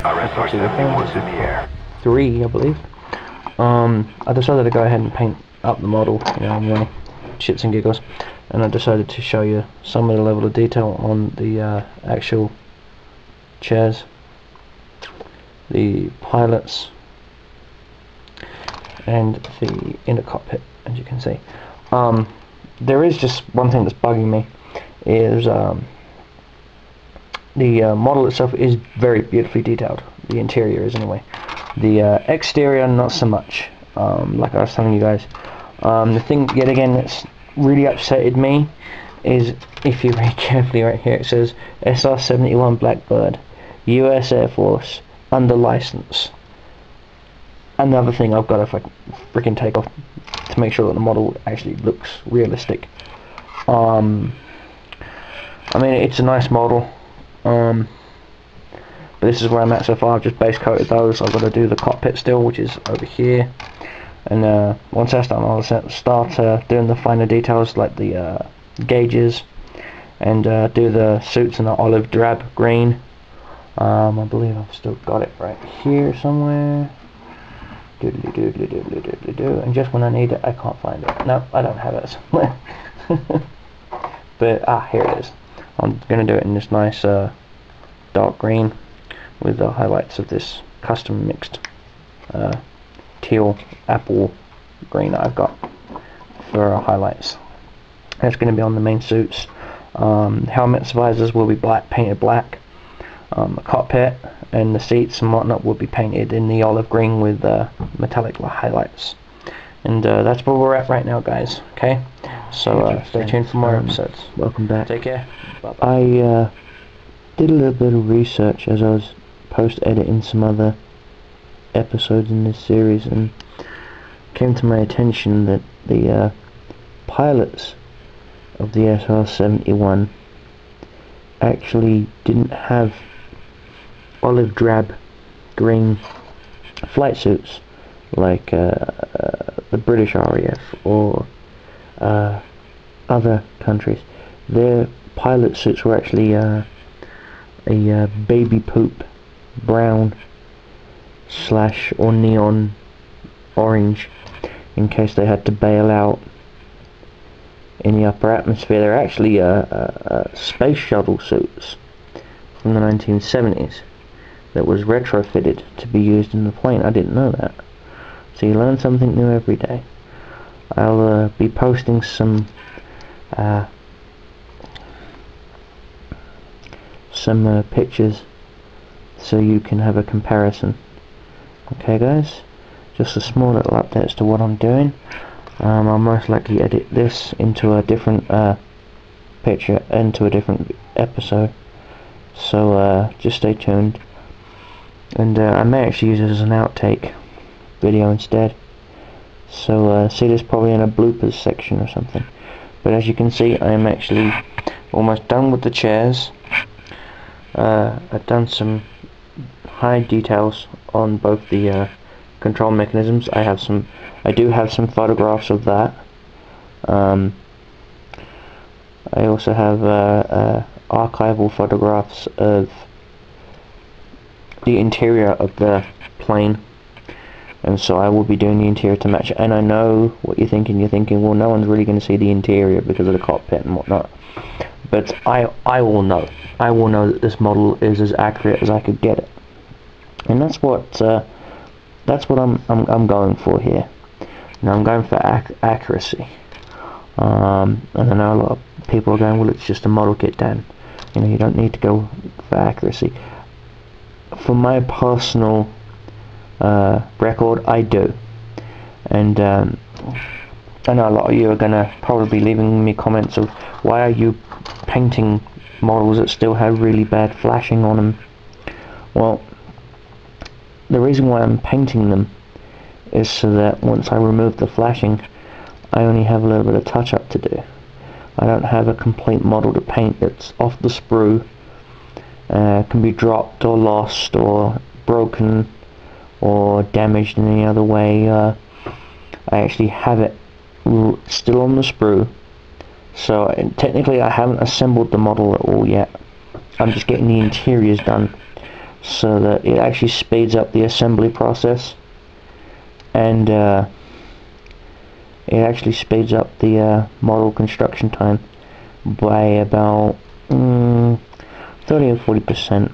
SR-71 was in the air. 3, I believe. I decided to go ahead and paint up the model, shits and giggles, and I decided to show you some of the level of detail on the actual chairs, the pilots, and the inner cockpit, as you can see. There is just one thing that's bugging me, is the model itself is very beautifully detailed. The interior is, anyway. The exterior, not so much. Like I was telling you guys. The thing, yet again, that's really upsetted me is, if you read carefully right here, it says SR-71 Blackbird, US Air Force, under license. Another thing I've got to freaking take off to make sure that the model actually looks realistic. I mean, it's a nice model. But this is where I'm at so far. I've just base coated those. I've got to do the cockpit still, which is over here. And once that's done, I'll start doing the finer details, like the gauges, and do the suits in the olive drab green. I believe I've still got it right here somewhere. Doodly doodly doodly doodly doo. And just when I need it, I can't find it. No, I don't have it somewhere. But here it is. I'm gonna do it in this nice dark green with the highlights of this custom mixed teal apple green that I've got for highlights. That's going to be on the main suits. Helmets, visors will be painted black. The cockpit and the seats and whatnot will be painted in the olive green with metallic highlights. And that's where we're at right now, guys. Okay, so stay tuned for more episodes. Welcome back. Take care. Bye -bye. I did a little bit of research as I was post-editing some other episodes in this series, and came to my attention that the pilots of the SR-71 actually didn't have olive drab green flight suits like the British RAF or other countries. Their pilot suits were actually a baby poop brown / or neon orange, in case they had to bail out in the upper atmosphere. They're actually space shuttle suits from the 1970s that was retrofitted to be used in the plane. I didn't know that. So you learn something new every day. I'll be posting some pictures so you can have a comparison. Okay guys, just a small little update as to what I'm doing. I'll most likely edit this into a different picture, into a different episode, so just stay tuned. And I may actually use it as an outtake video instead, so see this probably in a bloopers section or something. But as you can see, I am actually almost done with the chairs. I've done some high details on both the control mechanisms. I do have some photographs of that. I also have archival photographs of the interior of the plane, and so I will be doing the interior to match it. And I know what you're thinking. You're thinking, well, no one's really going to see the interior because of the cockpit and whatnot. But I will know. I will know that this model is as accurate as I could get it, and that's what I'm going for here. Now I'm going for accuracy. And I know a lot of people are going, well, it's just a model kit, Dan. You know, you don't need to go for accuracy. For my personal record, I do. And I know a lot of you are going to probably be leaving me comments of, why are you painting models that still have really bad flashing on them? Well, the reason why I'm painting them is so that once I remove the flashing, I only have a little bit of touch-up to do. I don't have a complete model to paint that's off the sprue, can be dropped or lost or broken or damaged in any other way. I actually have it still on the sprue, so technically I haven't assembled the model at all yet. I'm just getting the interiors done so that it actually speeds up the assembly process, and it actually speeds up the model construction time by about 30 or 40%.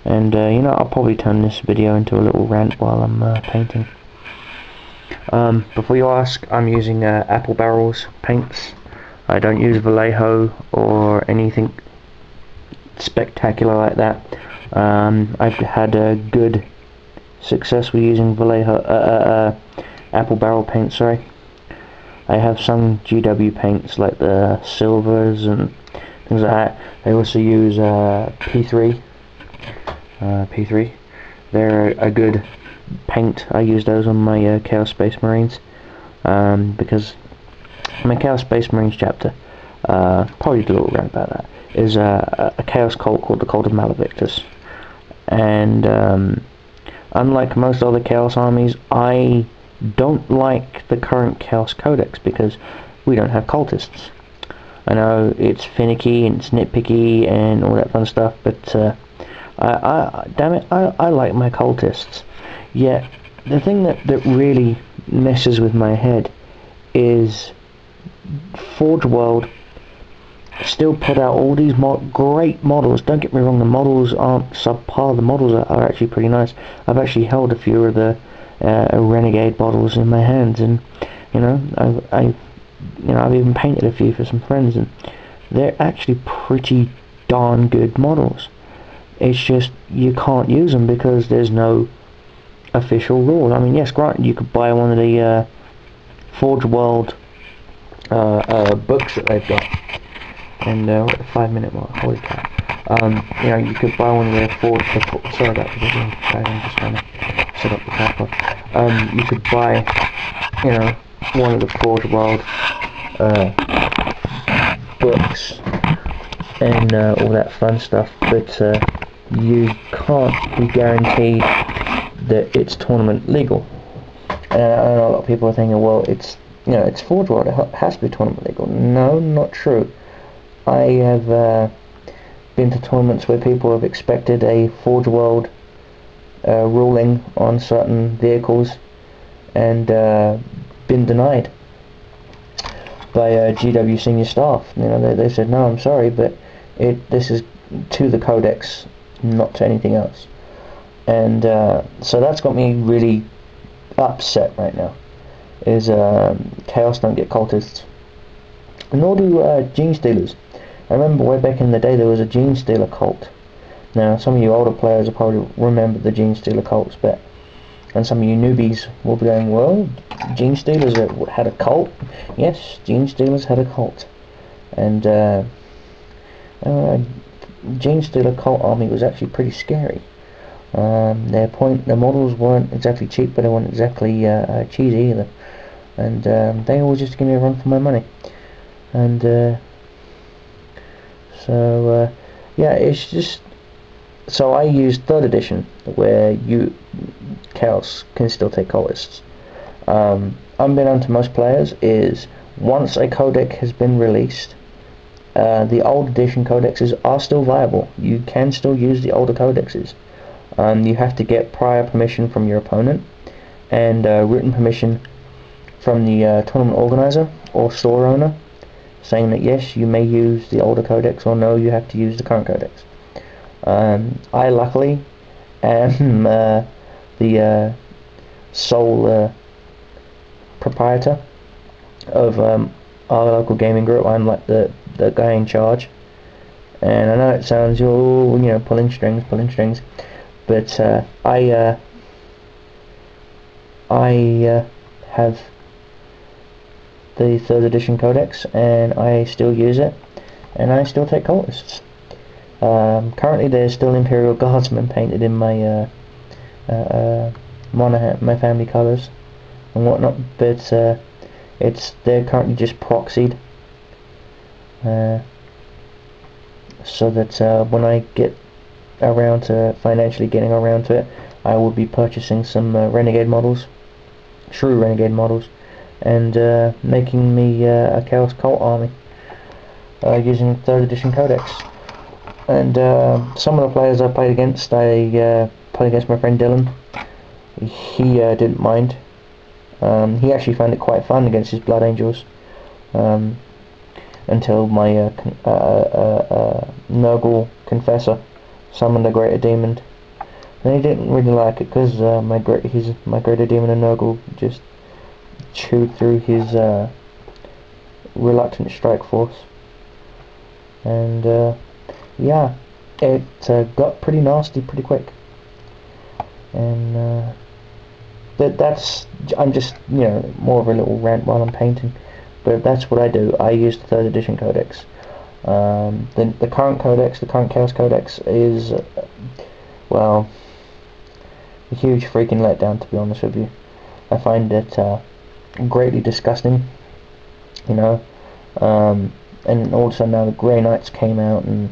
And you know, I'll probably turn this video into a little rant while I'm painting. Before you ask, I'm using Apple Barrels paints. I don't use Vallejo or anything spectacular like that. I've had a good success with using Vallejo, Apple Barrel paint. Sorry. I have some GW paints like the silvers and things like that. I also use P3. P3. They're a good paint. I use those on my Chaos Space Marines because my Chaos Space Marines chapter, probably do a little rant about that, is a Chaos cult called the Cult of Malivictus. And unlike most other Chaos armies, I don't like the current Chaos Codex because we don't have cultists. I know it's finicky and it's nitpicky and all that fun stuff, but damn it, I like my cultists. Yet the thing that really messes with my head is Forge World still put out all these great models. Don't get me wrong, the models aren't subpar. The models are actually pretty nice. I've actually held a few of the Renegade models in my hands, and you know, I've even painted a few for some friends, and they're actually pretty darn good models. It's just you can't use them because there's no official rules. I mean, yes, granted, you could buy one of the Forge World books that they've got, and we're at the 5-minute mark. Holy cow! You know, you could buy one of their Forge. Sorry about the video, guys. I'm just trying to set up the tripod. You could buy, you know, one of the Forge World books and all that fun stuff, but you can't be guaranteed that it's tournament legal. And I know a lot of people are thinking, well, it's, you know, it's Forge World, it has to be tournament legal. No, not true. I have been to tournaments where people have expected a Forge World ruling on certain vehicles and been denied by GW senior staff. You know, they said, no, I'm sorry, but this is to the codex, not to anything else. And so that's got me really upset right now, is Chaos don't get cultists, nor do Gene Stealers. I remember way back in the day there was a Gene Stealer cult. Now some of you older players will probably remember the Gene Stealer cults, and some of you newbies will be going, well, Gene Stealers had a cult. Yes, Gene Stealers had a cult, and Gene Stealer cult army was actually pretty scary. Their models weren't exactly cheap, but they weren't exactly cheesy either, and they always just give me a run for my money. And yeah, it's just, so I used 3rd edition where Chaos can still take cultists. Unbeknown to most players is, once a codec has been released, the old edition codexes are still viable. You can still use the older codexes. You have to get prior permission from your opponent and written permission from the tournament organizer or store owner, saying that yes, you may use the older codex, or no, you have to use the current codex. I luckily am the sole proprietor of our local gaming group. I'm like the guy in charge, and I know it sounds, you know, pulling strings, but I have the 3rd edition codex, and I still use it, and I still take cultists. Currently there's still Imperial Guardsmen painted in my my family colours and whatnot, but they're currently just proxied, so that when I get around to financially getting around to it, I will be purchasing some Renegade models, true Renegade models, and making me a Chaos Cult army using 3rd edition codex. And some of the players I played against, I played against my friend Dylan. He didn't mind. He actually found it quite fun against his Blood Angels. Until my Nurgle Confessor summoned a Greater Demon. And he didn't really like it because my Greater Demon and Nurgle just chewed through his Reluctant Strike Force. And yeah, it got pretty nasty pretty quick. And I'm just, more of a little rant while I'm painting. But that's what I do. I use the 3rd edition codex. The current codex, the current Chaos Codex, is, well, a huge freaking letdown, to be honest with you. I find it greatly disgusting, and also now the Grey Knights came out, and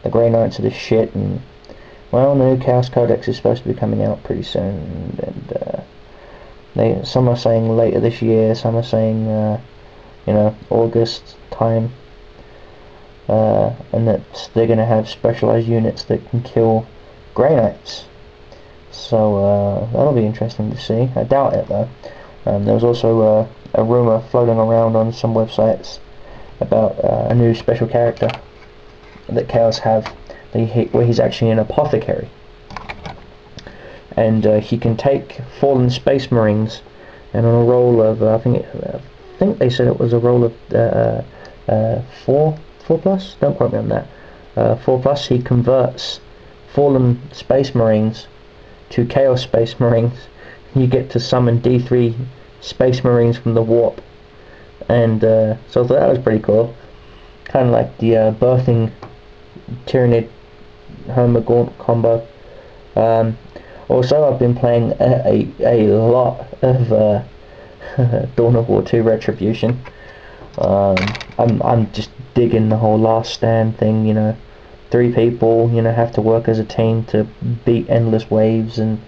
the Grey Knights are the shit, and, well, the new Chaos Codex is supposed to be coming out pretty soon, and some are saying later this year, some are saying, August time, and that they're going to have specialized units that can kill Grey Knights. So that'll be interesting to see. I doubt it though. There was also a rumor floating around on some websites about a new special character that Chaos have, where he's actually an apothecary, and he can take fallen Space Marines, and on a roll of I think they said it was a roll of 4 plus. Don't quote me on that. 4 plus. He converts fallen Space Marines to Chaos Space Marines. You get to summon D3 Space Marines from the warp, and so I thought that was pretty cool. Kind of like the birthing Tyranid Hermagaunt combo. Also, I've been playing a lot of Dawn of War 2 Retribution. I'm just digging the whole Last Stand thing. 3 people, have to work as a team to beat endless waves, and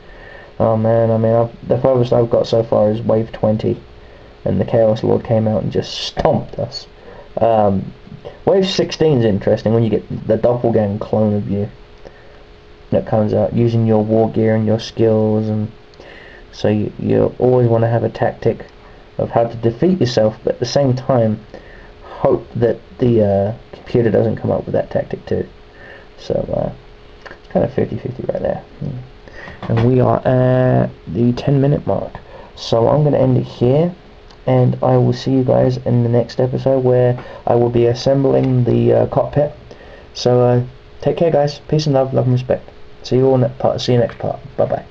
oh man, I mean, the furthest I've got so far is wave 20, and the Chaos Lord came out and just stomped us. Wave 16 is interesting when you get the doppelganger clone of you that comes out using your war gear and your skills, and so you always want to have a tactic of how to defeat yourself, but at the same time hope that the computer doesn't come up with that tactic too. So it's kind of 50-50 right there. And we are at the 10-minute mark, so I'm going to end it here, and I will see you guys in the next episode where I will be assembling the cockpit. So take care guys, peace and love and respect. See you all next part. Bye bye.